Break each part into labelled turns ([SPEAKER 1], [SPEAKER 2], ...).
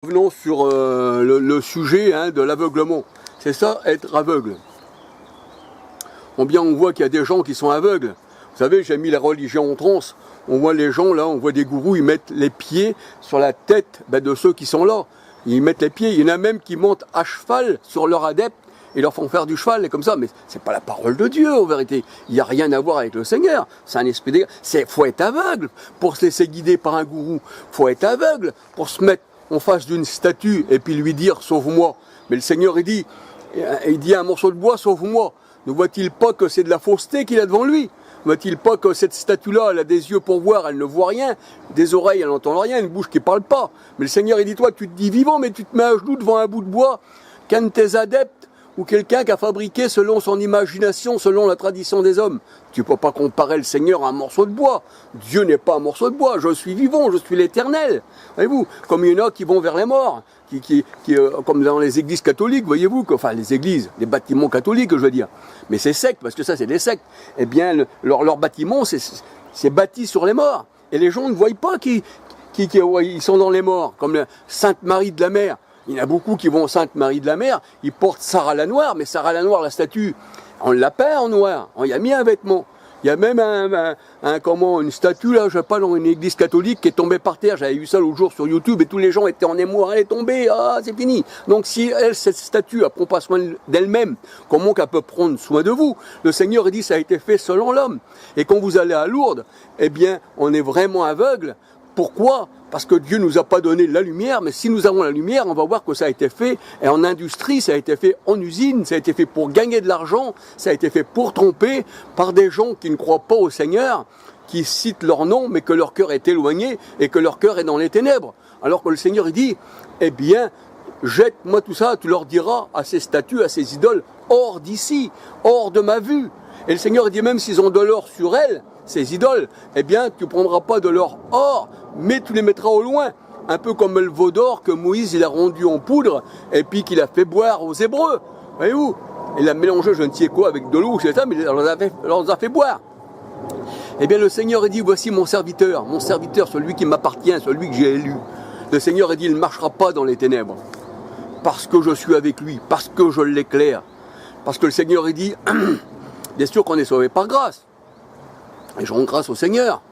[SPEAKER 1] Revenons sur le sujet de l'aveuglement. C'est ça, être aveugle. On voit qu'il y a des gens qui sont aveugles. Vous savez, j'ai mis la religion en transe. On voit les gens là, on voit des gourous, ils mettent les pieds sur la tête de ceux qui sont là. Ils mettent les pieds. Il y en a même qui montent à cheval sur leur adepte et leur font faire du cheval et comme ça. Mais c'est pas la parole de Dieu en vérité. Il n'y a rien à voir avec le Seigneur. C'est un esprit de... Faut être aveugle pour se laisser guider par un gourou. Faut être aveugle pour se mettre en face d'une statue et puis lui dire sauve-moi. Mais le Seigneur il dit un morceau de bois sauve-moi. Ne voit-il pas que c'est de la fausseté qu'il a devant lui? Ne voit-il pas que cette statue-là, elle a des yeux pour voir, elle ne voit rien, des oreilles, elle n'entend rien, une bouche qui ne parle pas. Mais le Seigneur il dit toi tu te dis vivant mais tu te mets à genoux devant un bout de bois qu'un de tes adeptes ou quelqu'un qui a fabriqué selon son imagination, selon la tradition des hommes. Tu ne peux pas comparer le Seigneur à un morceau de bois. Dieu n'est pas un morceau de bois. Je suis vivant, je suis l'Éternel. Voyez-vous, comme il y en a qui vont vers les morts, comme dans les églises catholiques, voyez-vous, enfin les églises, les bâtiments catholiques, je veux dire. Mais c'est secte, parce que ça c'est des sectes. Eh bien, leur bâtiment, c'est bâti sur les morts. Et les gens ne voient pas qu'ils sont dans les morts, comme la Sainte Marie de la Mer. Il y en a beaucoup qui vont au Sainte Marie de la Mer, ils portent Sarah la Noire, mais Sarah la Noire, la statue, on l'a peint en noir, on y a mis un vêtement. Il y a même une statue, là, je sais pas, dans une église catholique qui est tombée par terre. J'avais vu ça l'autre jour sur YouTube et tous les gens étaient en émoi, elle est tombée, c'est fini. Donc si cette statue, elle prend pas soin d'elle-même, comment qu'elle peut prendre soin de vous? Le Seigneur il dit ça a été fait selon l'homme. Et quand vous allez à Lourdes, eh bien, on est vraiment aveugle. Pourquoi? Parce que Dieu nous a pas donné la lumière, mais si nous avons la lumière, on va voir que ça a été fait et en industrie, ça a été fait en usine, ça a été fait pour gagner de l'argent, ça a été fait pour tromper par des gens qui ne croient pas au Seigneur, qui citent leur nom, mais que leur cœur est éloigné et que leur cœur est dans les ténèbres. Alors que le Seigneur il dit, eh bien, jette-moi tout ça, tu leur diras à ces statues, à ces idoles, hors d'ici, hors de ma vue. Et le Seigneur il dit même s'ils ont de l'or sur elles, ces idoles, eh bien, tu ne prendras pas de leur or, mais tu les mettras au loin. Un peu comme le veau d'or que Moïse il a rendu en poudre et puis qu'il a fait boire aux Hébreux. Voyez-vous? Il a mélangé je ne sais quoi avec de l'eau, c'est ça, mais il leur a fait boire. Eh bien, le Seigneur a dit, voici mon serviteur, celui qui m'appartient, celui que j'ai élu. Le Seigneur a dit, il ne marchera pas dans les ténèbres. Parce que je suis avec lui, parce que je l'éclaire. Parce que le Seigneur a dit, bien sûr qu'on est sauvé par grâce. Et je rends grâce au Seigneur.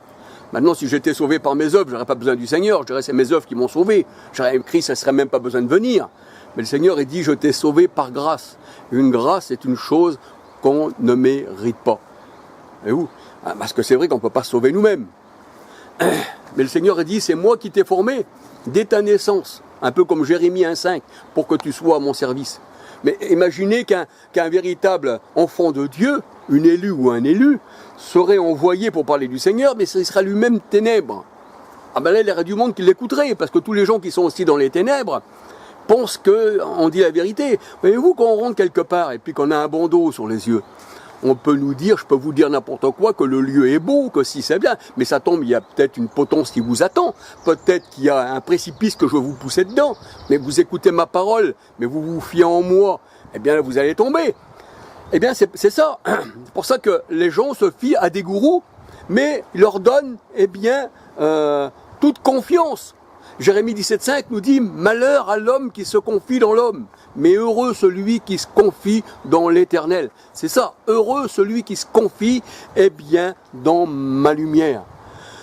[SPEAKER 1] Maintenant, si j'étais sauvé par mes œuvres, je n'aurais pas besoin du Seigneur. Je dirais c'est mes œuvres qui m'ont sauvé. J'aurais écrit, ça ne serait même pas besoin de venir. Mais le Seigneur, il dit, je t'ai sauvé par grâce. Une grâce est une chose qu'on ne mérite pas. Et où? Parce que c'est vrai qu'on ne peut pas se sauver nous-mêmes. Mais le Seigneur, il dit, c'est moi qui t'ai formé dès ta naissance. Un peu comme Jérémie 1,5, pour que tu sois à mon service. Mais imaginez qu'un véritable enfant de Dieu, une élue ou un élu, serait envoyé pour parler du Seigneur, mais ce sera lui-même ténèbres. Ah ben là, il y aurait du monde qui l'écouterait, parce que tous les gens qui sont aussi dans les ténèbres pensent qu'on dit la vérité. Voyez-vous, quand on rentre quelque part et puis qu'on a un bandeau sur les yeux, on peut nous dire, je peux vous dire n'importe quoi, que le lieu est beau, que si c'est bien, mais ça tombe, il y a peut-être une potence qui vous attend, peut-être qu'il y a un précipice que je vais vous pousser dedans, mais vous écoutez ma parole, mais vous vous fiez en moi, eh bien là vous allez tomber. Eh bien c'est ça, c'est pour ça que les gens se fient à des gourous, mais ils leur donnent, eh bien, toute confiance. Jérémie 17,5 nous dit « Malheur à l'homme qui se confie dans l'homme, mais heureux celui qui se confie dans l'Éternel. » C'est ça, heureux celui qui se confie, eh bien, dans ma lumière.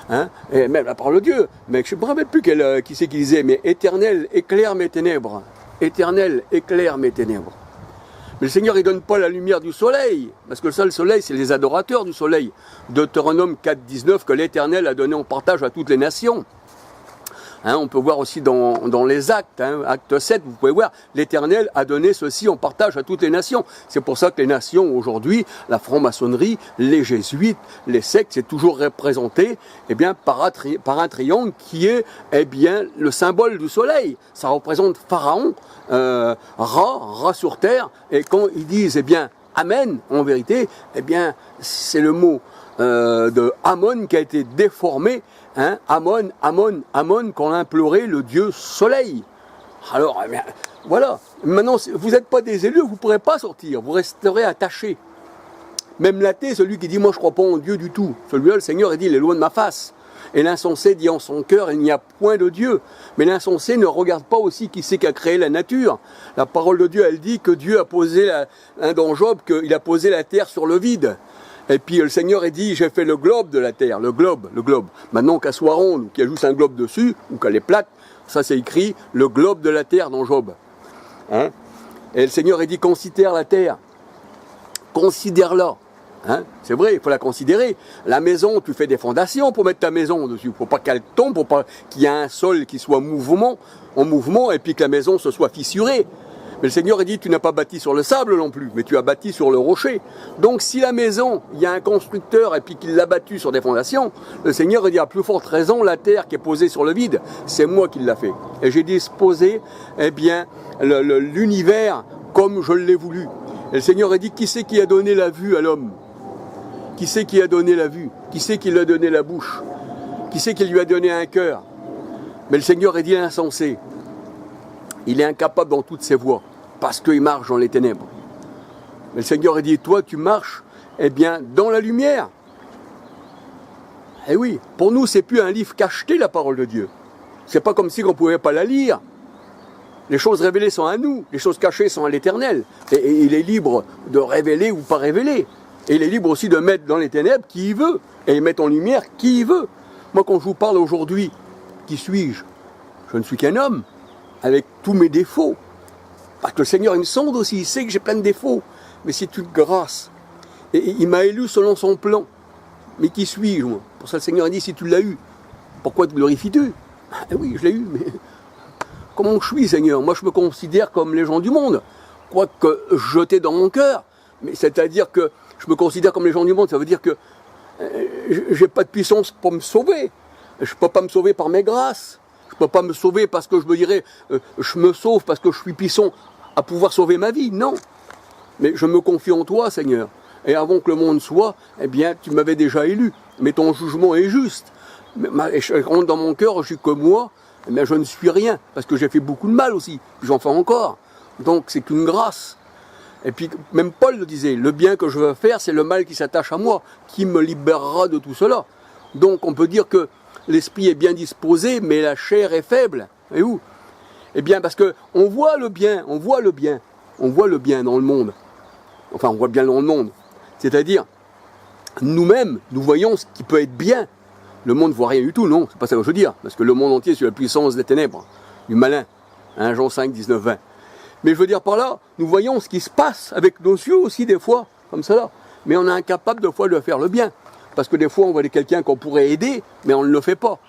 [SPEAKER 1] Hein? Et même la parole de Dieu, mais je ne me rappelle plus qui c'est qui disait, mais Éternel, éclaire mes ténèbres. Éternel, éclaire mes ténèbres. Mais le Seigneur, il ne donne pas la lumière du soleil, parce que ça, le soleil, c'est les adorateurs du soleil. Deutéronome 4,19, que l'Éternel a donné en partage à toutes les nations. Hein, on peut voir aussi dans les actes, acte 7, vous pouvez voir, l'Éternel a donné ceci en partage à toutes les nations. C'est pour ça que les nations aujourd'hui, la franc-maçonnerie, les jésuites, les sectes, c'est toujours représenté eh bien, par un triangle qui est eh bien, le symbole du soleil. Ça représente Pharaon, Ra sur terre, et quand ils disent eh bien, Amen, en vérité, eh bien, c'est le mot de Amon qui a été déformé. Hein, Amon, qu'on a imploré le Dieu soleil. Alors, eh bien, voilà. Maintenant, vous n'êtes pas des élus, vous ne pourrez pas sortir, vous resterez attachés. Même l'athée, celui qui dit, moi je ne crois pas en Dieu du tout. Celui-là, le Seigneur, il dit, il est loin de ma face. Et l'insensé dit en son cœur, il n'y a point de Dieu. Mais l'insensé ne regarde pas aussi qui c'est qui a créé la nature. La parole de Dieu, elle dit que Dieu a posé, dans Job, qu'il a posé la terre sur le vide. Et puis le Seigneur a dit, j'ai fait le globe de la terre, le globe. Maintenant qu'elle soit ronde, ou qu'il y a juste un globe dessus, ou qu'elle est plate, ça c'est écrit, le globe de la terre dans Job. Hein? Et le Seigneur a dit, considère la terre. Considère-la. Hein? C'est vrai, il faut la considérer. La maison, tu fais des fondations pour mettre ta maison dessus. Il ne faut pas qu'elle tombe, il ne faut pas qu'il y ait un sol qui soit en mouvement, et puis que la maison se soit fissurée. Mais le Seigneur a dit, tu n'as pas bâti sur le sable non plus, mais tu as bâti sur le rocher. Donc si la maison, il y a un constructeur et puis qu'il l'a bâtue sur des fondations, le Seigneur a dit, à plus forte raison, la terre qui est posée sur le vide, c'est moi qui l'a fait. Et j'ai disposé, l'univers comme je l'ai voulu. Et le Seigneur a dit, qui c'est qui a donné la vue à l'homme? Qui c'est qui a donné la vue? Qui c'est qui lui a donné la bouche? Qui c'est qui lui a donné un cœur? Mais le Seigneur a dit, insensé. Il est incapable dans toutes ses voies, parce qu'il marche dans les ténèbres. Mais le Seigneur a dit, toi tu marches, dans la lumière. Eh oui, pour nous c'est plus un livre cacheté, la parole de Dieu. C'est pas comme si on ne pouvait pas la lire. Les choses révélées sont à nous, les choses cachées sont à l'Éternel. Et il est libre de révéler ou pas révéler. Et il est libre aussi de mettre dans les ténèbres qui il veut, et mettre en lumière qui il veut. Moi quand je vous parle aujourd'hui, qui suis-je? Je ne suis qu'un homme, avec tous mes défauts. Parce que le Seigneur, il me sonde aussi, il sait que j'ai plein de défauts. Mais c'est une grâce. Et il m'a élu selon son plan. Mais qui suis-je, moi? Pour ça, le Seigneur a dit, si tu l'as eu, pourquoi te glorifies-tu? Ah oui, je l'ai eu, mais comment je suis, Seigneur? Moi, je me considère comme les gens du monde. Quoique jeté dans mon cœur. Mais c'est-à-dire que je me considère comme les gens du monde. Ça veut dire que j'ai pas de puissance pour me sauver. Je ne peux pas me sauver par mes grâces. Je ne peux pas me sauver parce que je me dirais, je me sauve parce que je suis puissant à pouvoir sauver ma vie. Non. Mais je me confie en toi, Seigneur. Et avant que le monde soit, tu m'avais déjà élu. Mais ton jugement est juste. Et je rentre dans mon cœur, je suis que moi, je ne suis rien. Parce que j'ai fait beaucoup de mal aussi. J'en fais encore. Donc c'est qu'une grâce. Et puis même Paul le disait, le bien que je veux faire, c'est le mal qui s'attache à moi. Qui me libérera de tout cela? Donc on peut dire que l'esprit est bien disposé, mais la chair est faible. Et où? Parce qu'on voit le bien, on voit le bien dans le monde. Enfin, on voit bien dans le monde. C'est-à-dire, nous-mêmes, nous voyons ce qui peut être bien. Le monde ne voit rien du tout, non, c'est pas ça que je veux dire. Parce que le monde entier est sous la puissance des ténèbres, du malin. Jean 5, 19, 20. Mais je veux dire par là, nous voyons ce qui se passe avec nos yeux aussi des fois, comme ça là. Mais on est incapable de fois de faire le bien. Parce que des fois, on voit quelqu'un qu'on pourrait aider, mais on ne le fait pas.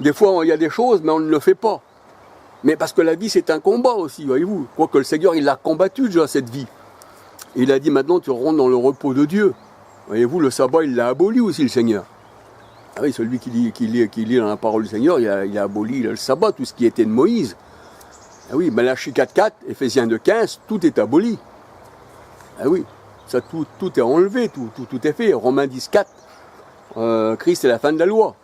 [SPEAKER 1] Des fois, il y a des choses, mais on ne le fait pas. Mais parce que la vie, c'est un combat aussi, voyez-vous. Quoique le Seigneur, il l'a combattu déjà, cette vie. Et il a dit, maintenant, tu rentres dans le repos de Dieu. Voyez-vous, le sabbat, il l'a aboli aussi, le Seigneur. Ah oui, celui qui lit dans la parole du Seigneur, il a aboli le sabbat, tout ce qui était de Moïse. Ah oui, Malachie 4.4, Éphésiens 2.15, tout est aboli. Ah oui, ça, tout est enlevé, tout est fait. Romains 10.4. Christ est la fin de la loi,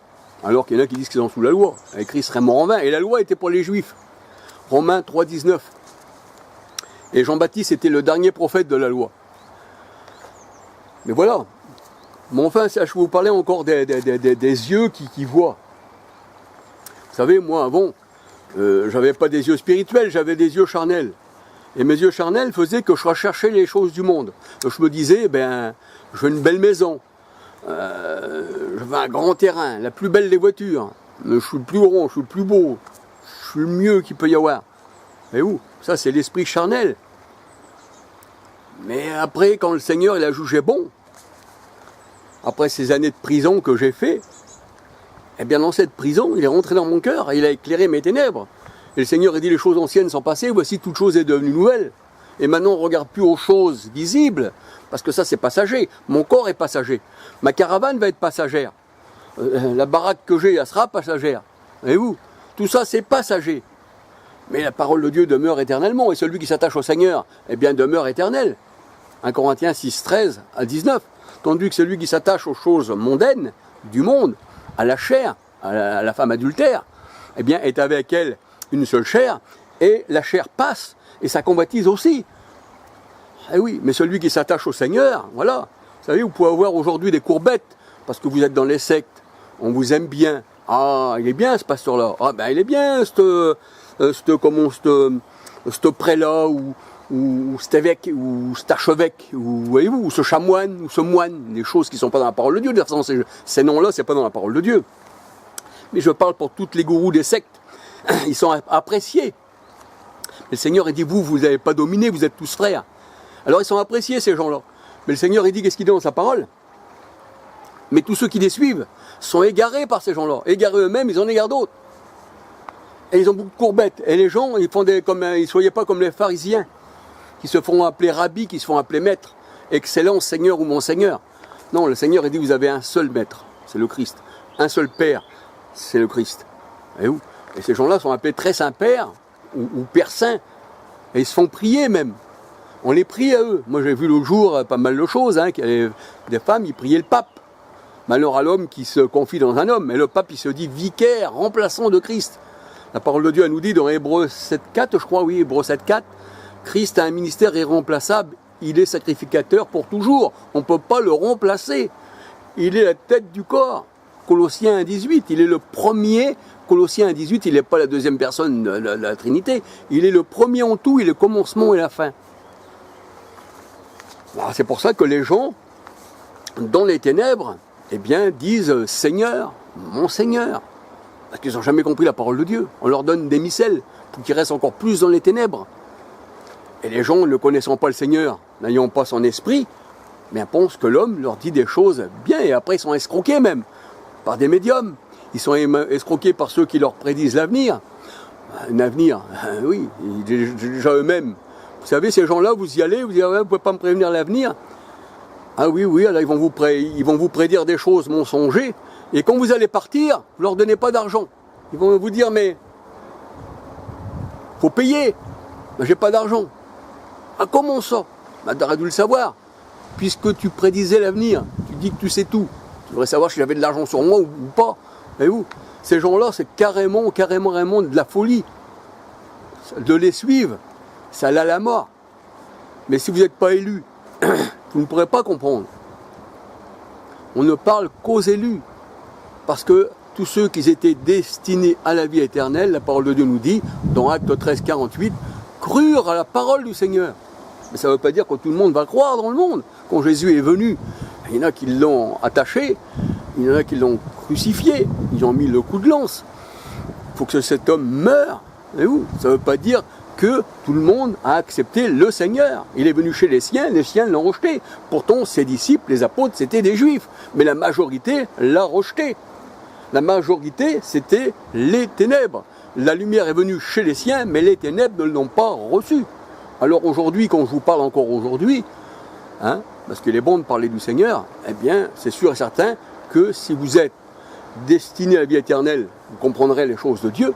[SPEAKER 1] alors qu'il y en a qui disent qu'ils sont sous la loi. Et Christ serait mort en vain, et la loi était pour les Juifs. Romains 3.19. Et Jean-Baptiste était le dernier prophète de la loi. Mais voilà. Mais enfin, je vais vous parler encore des yeux qui voient. Vous savez, moi avant, j'avais pas des yeux spirituels, j'avais des yeux charnels. Et mes yeux charnels faisaient que je recherchais les choses du monde. Donc je me disais, je veux une belle maison. Je veux un grand terrain, la plus belle des voitures. Je suis le plus rond, je suis le plus beau. Je suis le mieux qu'il peut y avoir. Et où? Ça, c'est l'esprit charnel. Mais après, quand le Seigneur il a jugé bon, après ces années de prison que j'ai fait, dans cette prison, il est rentré dans mon cœur et il a éclairé mes ténèbres. Et le Seigneur a dit, les choses anciennes sont passées, voici toute chose est devenue nouvelle. Et maintenant, on ne regarde plus aux choses visibles, parce que ça, c'est passager. Mon corps est passager. Ma caravane va être passagère. La baraque que j'ai, elle sera passagère. Voyez-vous? Tout ça, c'est passager. Mais la parole de Dieu demeure éternellement. Et celui qui s'attache au Seigneur, demeure éternel. 1 Corinthiens 6, 13 à 19. Tandis que celui qui s'attache aux choses mondaines, du monde, à la chair, à la femme adultère, est avec elle une seule chair, et la chair passe, et ça convoitise aussi. Eh oui, mais celui qui s'attache au Seigneur, voilà. Vous savez, vous pouvez avoir aujourd'hui des courbettes, parce que vous êtes dans les sectes, on vous aime bien. Ah, il est bien ce pasteur-là. Ah, ben il est bien, ce prêtre-là, ou cet évêque, ou cet archevêque, ou voyez-vous, ou ce chamoine, ou ce moine, des choses qui ne sont pas dans la parole de Dieu. De toute façon, ces noms-là, c'est pas dans la parole de Dieu. Mais je parle pour tous les gourous des sectes. Ils sont appréciés. Le Seigneur, il dit, vous n'avez pas dominé, vous êtes tous frères. Alors ils sont appréciés, ces gens-là. Mais le Seigneur, il dit, qu'est-ce qu'il dit dans sa parole? Mais tous ceux qui les suivent sont égarés par ces gens-là. Égarés eux-mêmes, ils en égarent d'autres. Et ils ont beaucoup de courbettes. Et les gens, ils ne soyez pas comme les pharisiens, qui se font appeler rabbi, qui se font appeler maître. Excellent Seigneur ou mon Seigneur. Non, le Seigneur, il dit, vous avez un seul maître, c'est le Christ. Un seul Père, c'est le Christ. Et ces gens-là sont appelés très Saint-Père, ou Père Saint. Et ils se font prier même. On les prie à eux. Moi, j'ai vu l'autre jour pas mal de choses, qu'il y avait des femmes, ils priaient le pape. Malheur à l'homme qui se confie dans un homme. Mais le pape, il se dit vicaire, remplaçant de Christ. La parole de Dieu, elle nous dit dans Hébreux 7.4, je crois, oui, Hébreux 7.4, Christ a un ministère irremplaçable. Il est sacrificateur pour toujours. On ne peut pas le remplacer. Il est la tête du corps. Colossiens 1.18, il est le premier. Colossiens 1.18, il n'est pas la deuxième personne de la Trinité. Il est le premier en tout, il est le commencement et la fin. C'est pour ça que les gens, dans les ténèbres, eh bien, disent Seigneur, mon Seigneur. Parce qu'ils n'ont jamais compris la parole de Dieu. On leur donne des micelles pour qu'ils restent encore plus dans les ténèbres. Et les gens, ne connaissant pas le Seigneur, n'ayant pas son esprit, bien, pensent que l'homme leur dit des choses bien. Et après, ils sont escroqués même par des médiums. Ils sont escroqués par ceux qui leur prédisent l'avenir. Un avenir, oui, déjà eux-mêmes. Vous savez, ces gens-là, vous y allez, vous dites, vous ne pouvez pas me prévenir l'avenir. Ah oui, alors ils vont vous prédire des choses mensongères. Et quand vous allez partir, vous ne leur donnez pas d'argent. Ils vont vous dire, mais faut payer. Ben, j'ai pas d'argent. Ah, comment ça? Ben, tu aurais dû le savoir. Puisque tu prédisais l'avenir, tu dis que tu sais tout. Tu devrais savoir si j'avais de l'argent sur moi ou pas. Voyez-vous, ces gens-là, c'est carrément de la folie. De les suivre, ça allait à la mort. Mais si vous n'êtes pas élu, vous ne pourrez pas comprendre. On ne parle qu'aux élus. Parce que tous ceux qui étaient destinés à la vie éternelle, la parole de Dieu nous dit, dans Acte 13.48, crurent à la parole du Seigneur. Mais ça ne veut pas dire que tout le monde va croire dans le monde. Quand Jésus est venu, il y en a qui l'ont attaché, il y en a qui l'ont crucifié, ils ont mis le coup de lance. Il faut que cet homme meure. Ça ne veut pas dire que tout le monde a accepté le Seigneur. Il est venu chez les siens l'ont rejeté. Pourtant, ses disciples, les apôtres, c'était des Juifs. Mais la majorité l'a rejeté. La majorité, c'était les ténèbres. La lumière est venue chez les siens, mais les ténèbres ne l'ont pas reçue. Alors aujourd'hui, quand je vous parle encore aujourd'hui, parce qu'il est bon de parler du Seigneur, eh bien, c'est sûr et certain que si vous êtes destiné à la vie éternelle, vous comprendrez les choses de Dieu,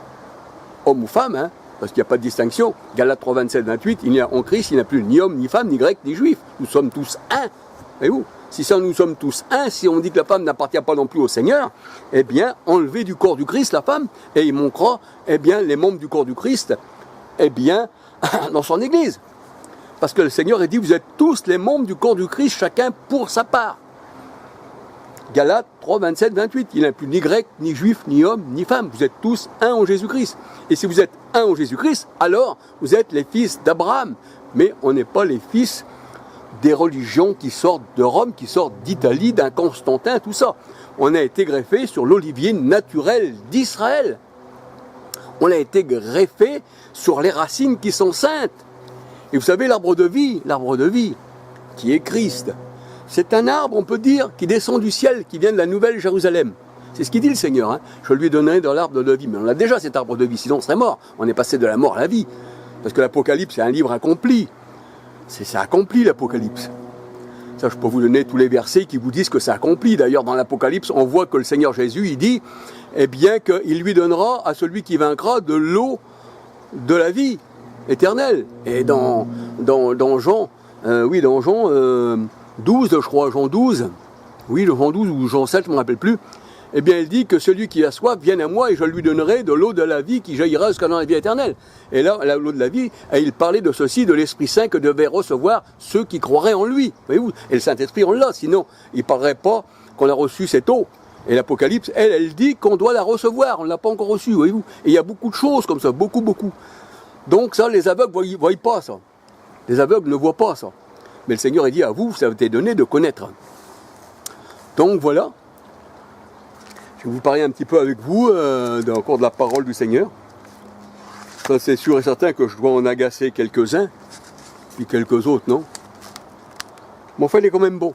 [SPEAKER 1] homme ou femme, parce qu'il n'y a pas de distinction. Galates 3, 27, 28, il n'y a en Christ, il n'y a plus ni homme, ni femme, ni grec, ni juif. Nous sommes tous un. Voyez-vous ? Si ça, nous sommes tous un, si on dit que la femme n'appartient pas non plus au Seigneur, eh bien, enlevez du corps du Christ la femme, et il manquera, eh bien, les membres du corps du Christ, eh bien, dans son Église. Parce que le Seigneur a dit, vous êtes tous les membres du corps du Christ, chacun pour sa part. Galates 3, 27, 28, il n'y a plus ni grec, ni juif, ni homme, ni femme. Vous êtes tous un en Jésus-Christ. Et si vous êtes un en Jésus-Christ, alors vous êtes les fils d'Abraham. Mais on n'est pas les fils des religions qui sortent de Rome, qui sortent d'Italie, d'un Constantin, tout ça. On a été greffé sur l'olivier naturel d'Israël. On a été greffé sur les racines qui sont saintes. Et vous savez, l'arbre de vie, qui est Christ, c'est un arbre, on peut dire, qui descend du ciel, qui vient de la Nouvelle Jérusalem. C'est ce qu'il dit le Seigneur. Je lui donnerai dans l'arbre de vie. Mais on a déjà cet arbre de vie, sinon on serait mort. On est passé de la mort à la vie. Parce que l'Apocalypse, c'est un livre accompli. C'est accompli, l'Apocalypse. Ça, je peux vous donner tous les versets qui vous disent que c'est accompli. D'ailleurs, dans l'Apocalypse, on voit que le Seigneur Jésus, il dit, eh bien, qu'il lui donnera à celui qui vaincra de l'eau de la vie éternelle. Et dans Jean, dans Jean 12, je crois, Jean 12, oui, Jean 12 ou Jean 7, je ne me rappelle plus, eh bien, il dit que celui qui a soif vienne à moi et je lui donnerai de l'eau de la vie qui jaillira jusqu'à dans la vie éternelle. Et là, l'eau de la vie, et il parlait de ceci, de l'Esprit Saint que devaient recevoir ceux qui croiraient en lui. Voyez-vous, et le Saint-Esprit, on l'a, sinon, il ne parlerait pas qu'on a reçu cette eau. Et l'Apocalypse, elle dit qu'on doit la recevoir, on ne l'a pas encore reçue, voyez-vous. Et il y a beaucoup de choses comme ça, beaucoup. Donc ça, les aveugles ne voient pas ça. Les aveugles ne voient pas ça. Mais le Seigneur a dit à vous, ça vous est donné de connaître. Donc voilà. Je vais vous parler un petit peu avec vous encore de la parole du Seigneur. Ça, c'est sûr et certain que je dois en agacer quelques-uns, puis quelques autres, non. Mais enfin, il est quand même bon.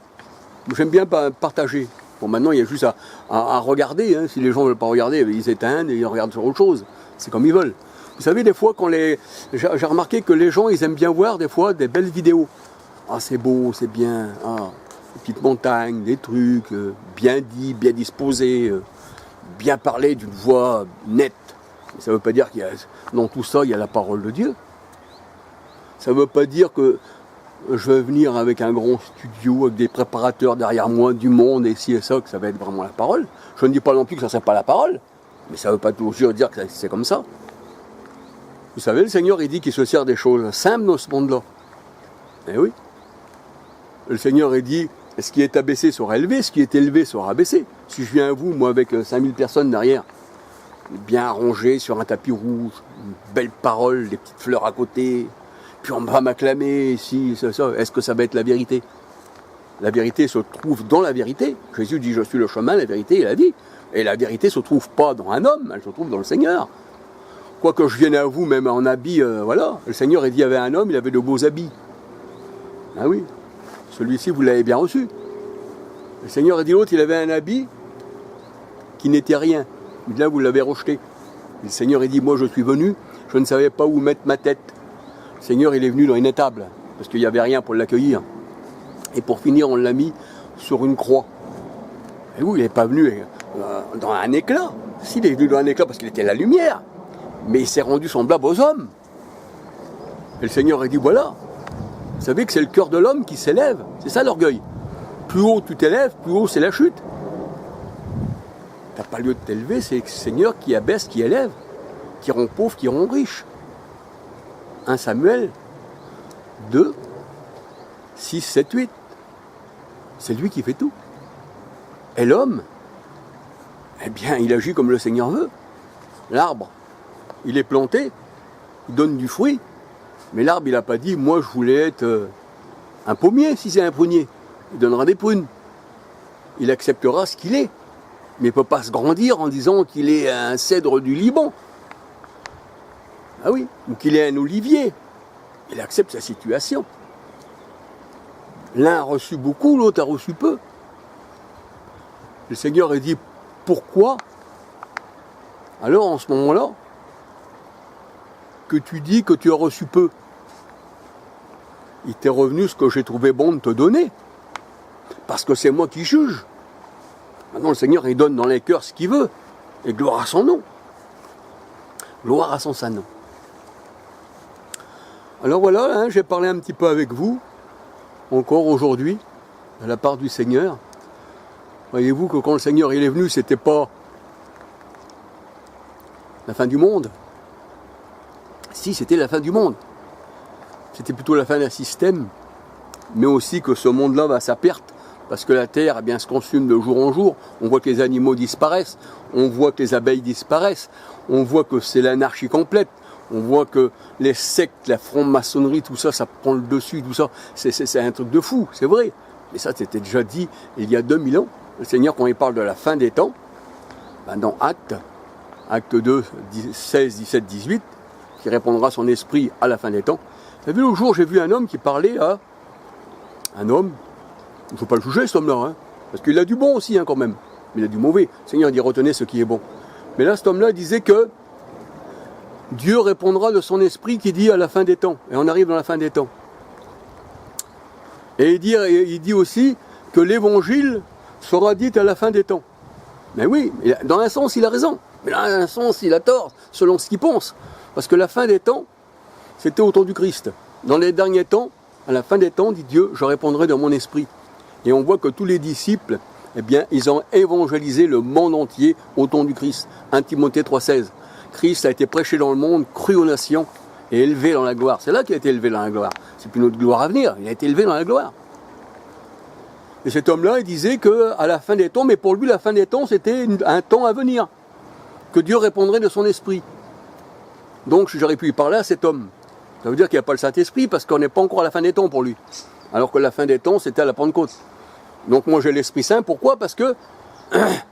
[SPEAKER 1] J'aime bien partager. Bon, maintenant, il y a juste à regarder. Hein. Si les gens ne veulent pas regarder, ils éteignent et ils regardent sur autre chose. C'est comme ils veulent. Vous savez, des fois, j'ai remarqué que les gens, ils aiment bien voir, des fois, des belles vidéos. Ah, c'est beau, c'est bien. Ah, des petites montagnes, des trucs, bien dit, bien disposés, bien parlé d'une voix nette. Mais ça ne veut pas dire qu'il y a... Dans tout ça, il y a la parole de Dieu. Ça ne veut pas dire que je vais venir avec un grand studio, avec des préparateurs derrière moi, du monde, et ci et ça, que ça va être vraiment la parole. Je ne dis pas non plus que ça ne serait pas la parole, mais ça ne veut pas toujours dire que c'est comme ça. Vous savez, le Seigneur, il dit qu'il se sert des choses simples dans ce monde-là. Eh oui. Le Seigneur, il dit, ce qui est abaissé sera élevé, ce qui est élevé sera abaissé. Si je viens à vous, moi, avec 5000 personnes derrière, bien arrangé sur un tapis rouge, une belle parole, des petites fleurs à côté, puis on va m'acclamer ici, ça. Est-ce que ça va être la vérité? La vérité se trouve dans la vérité. Jésus dit, je suis le chemin, la vérité et la vie. Et la vérité ne se trouve pas dans un homme, elle se trouve dans le Seigneur. Quoique je vienne à vous, même en habit, voilà. Le Seigneur, il dit, il y avait un homme, il avait de beaux habits. Ah oui, celui-ci, vous l'avez bien reçu. Le Seigneur a dit, l'autre, il avait un habit qui n'était rien. Mais là, vous l'avez rejeté. Et le Seigneur, il dit, moi, je suis venu, je ne savais pas où mettre ma tête. Le Seigneur, il est venu dans une étable, parce qu'il n'y avait rien pour l'accueillir. Et pour finir, on l'a mis sur une croix. Et vous, il n'est pas venu dans un éclat. S'il est venu dans un éclat, parce qu'il était la lumière. Mais il s'est rendu semblable aux hommes. Et le Seigneur a dit, voilà, vous savez que c'est le cœur de l'homme qui s'élève. C'est ça l'orgueil. Plus haut tu t'élèves, plus haut c'est la chute. Tu n'as pas lieu de t'élever, c'est le Seigneur qui abaisse, qui élève, qui rend pauvre, qui rend riche. 1 Samuel 2, 6, 7, 8. C'est lui qui fait tout. Et l'homme, eh bien, il agit comme le Seigneur veut. L'arbre, il est planté, il donne du fruit, mais l'arbre, il n'a pas dit, moi, je voulais être un pommier, si c'est un prunier. Il donnera des prunes. Il acceptera ce qu'il est. Mais il ne peut pas se grandir en disant qu'il est un cèdre du Liban. Ah oui, ou qu'il est un olivier. Il accepte sa situation. L'un a reçu beaucoup, l'autre a reçu peu. Le Seigneur a dit, pourquoi? Alors, en ce moment-là, que tu dis que tu as reçu peu, il t'est revenu ce que j'ai trouvé bon de te donner. Parce que c'est moi qui juge. Maintenant, le Seigneur, il donne dans les cœurs ce qu'il veut. Et gloire à son nom. Gloire à son saint nom. Alors voilà, hein, j'ai parlé un petit peu avec vous, encore aujourd'hui, de la part du Seigneur. Voyez-vous que quand le Seigneur il est venu, c'était pas la fin du monde. Si, c'était la fin du monde. C'était plutôt la fin d'un système, mais aussi que ce monde-là va à sa perte, parce que la terre eh bien, se consume de jour en jour. On voit que les animaux disparaissent, on voit que les abeilles disparaissent, on voit que c'est l'anarchie complète, on voit que les sectes, la franc-maçonnerie, tout ça, ça prend le dessus, tout ça. C'est un truc de fou, c'est vrai. Mais ça, c'était déjà dit il y a 2000 ans. Le Seigneur, quand il parle de la fin des temps, ben dans Acte 2, 16, 17, 18, qui répondra son esprit à la fin des temps. Vous savez, l'autre jour, j'ai vu un homme qui parlait à un homme. Il ne faut pas le juger, cet homme-là, hein, parce qu'il a du bon aussi, hein, quand même. Mais il a du mauvais. Le Seigneur dit, retenez ce qui est bon. Mais là, cet homme-là disait que Dieu répondra de son esprit qui dit à la fin des temps. Et on arrive dans la fin des temps. Et il dit aussi que l'évangile sera dit à la fin des temps. Mais oui, dans un sens, il a raison. Mais dans un sens, il a tort, selon ce qu'il pense. Parce que la fin des temps, c'était au temps du Christ. Dans les derniers temps, à la fin des temps, dit Dieu, je répondrai de mon esprit. Et on voit que tous les disciples, eh bien, ils ont évangélisé le monde entier au temps du Christ. 1 Timothée 3,16. Christ a été prêché dans le monde, cru aux nations et élevé dans la gloire. C'est là qu'il a été élevé dans la gloire. C'est plus notre gloire à venir, il a été élevé dans la gloire. Et cet homme-là, il disait qu'à la fin des temps, mais pour lui, la fin des temps, c'était un temps à venir, que Dieu répondrait de son esprit. Donc, j'aurais pu y parler à cet homme. Ça veut dire qu'il n'y a pas le Saint-Esprit, parce qu'on n'est pas encore à la fin des temps pour lui. Alors que la fin des temps, c'était à la Pentecôte. Donc moi, j'ai l'Esprit Saint. Pourquoi? Parce que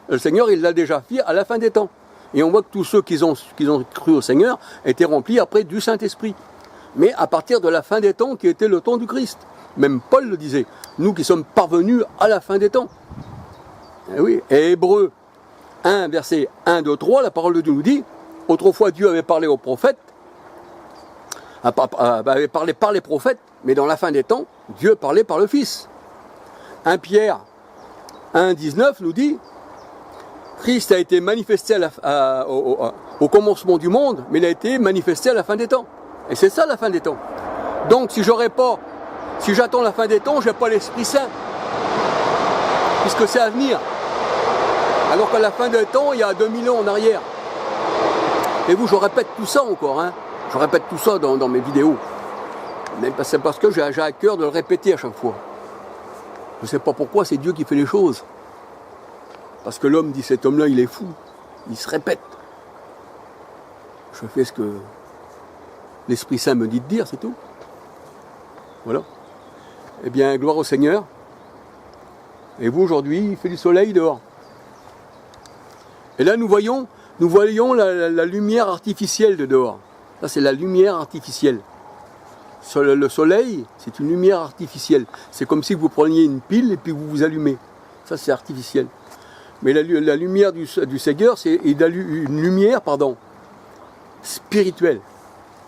[SPEAKER 1] le Seigneur, il l'a déjà fait à la fin des temps. Et on voit que tous ceux qui ont cru au Seigneur étaient remplis après du Saint-Esprit. Mais à partir de la fin des temps, qui était le temps du Christ. Même Paul le disait. Nous qui sommes parvenus à la fin des temps. Et oui. Et Hébreux 1, verset 1, 2, 3, la parole de Dieu nous dit, autrefois Dieu avait parlé aux prophètes, avait parlé par les prophètes, mais dans la fin des temps, Dieu parlait par le Fils. 1 Pierre 1, 19 nous dit, Christ a été manifesté au commencement du monde, mais il a été manifesté à la fin des temps. Et c'est ça la fin des temps. Donc si j'attends la fin des temps, je n'ai pas l'Esprit Saint. Puisque c'est à venir. Alors qu'à la fin des temps, il y a 2000 ans en arrière. Et vous, je répète tout ça encore. Hein. Je répète tout ça dans mes vidéos. Mais c'est parce que j'ai à cœur de le répéter à chaque fois. Je ne sais pas pourquoi, c'est Dieu qui fait les choses. Parce que l'homme dit, cet homme-là, il est fou. Il se répète. Je fais ce que l'Esprit Saint me dit de dire, c'est tout. Voilà. Eh bien, gloire au Seigneur. Et vous, aujourd'hui, il fait du soleil dehors. Et là, nous voyons la lumière artificielle de dehors. Ça, c'est la lumière artificielle. Le soleil, c'est une lumière artificielle. C'est comme si vous preniez une pile et puis vous vous allumez. Ça, c'est artificiel. Mais la lumière du Seigneur, c'est une lumière, spirituelle.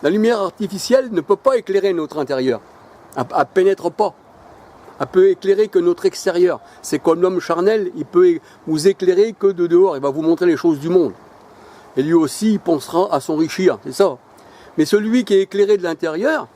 [SPEAKER 1] La lumière artificielle ne peut pas éclairer notre intérieur. Elle ne pénètre pas. Elle peut éclairer que notre extérieur. C'est comme l'homme charnel, il peut vous éclairer que de dehors. Il va vous montrer les choses du monde. Et lui aussi, il pensera à s'enrichir. C'est ça. Mais celui qui est éclairé de l'intérieur,